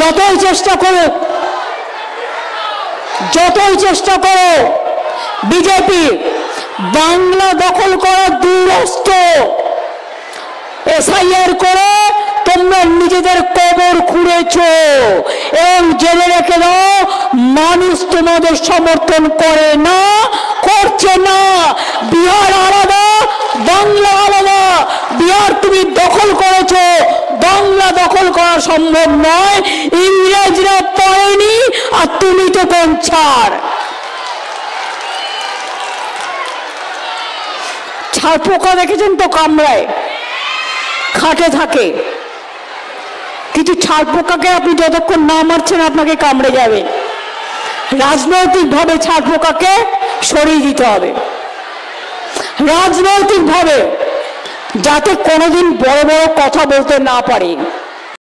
যতই চেষ্টা করো বিজেপি বাংলা দখল করার দুরস্ত এসআইআর করে তোমরা নিজেদের কবর খুঁড়েছো এবং জেনে রেখে দাও মানুষ তোমাদের সমর্থন করে না, করছে না। বিহার আলাদা, বাংলা আলাদা। বিহার তুমি দখল করেছো, বাংলা দখল করা সম্ভব নয়। ইংরেজরা পারেনি আর তুমি তো কোন ছাড়। ছাড় পোকা দেখেছেন তো কামড়ায়, খাটে থাকে, কিন্তু ছাড় পোকাকে আপনি যতক্ষণ না মারছেন আপনাকে কামড়ে যাবে। রাজনৈতিকভাবে ছাড় পোকাকে সরিয়ে দিতে হবে, রাজনৈতিকভাবে, যাতে কোনোদিন বড় বড় কথা বলতে না পারে।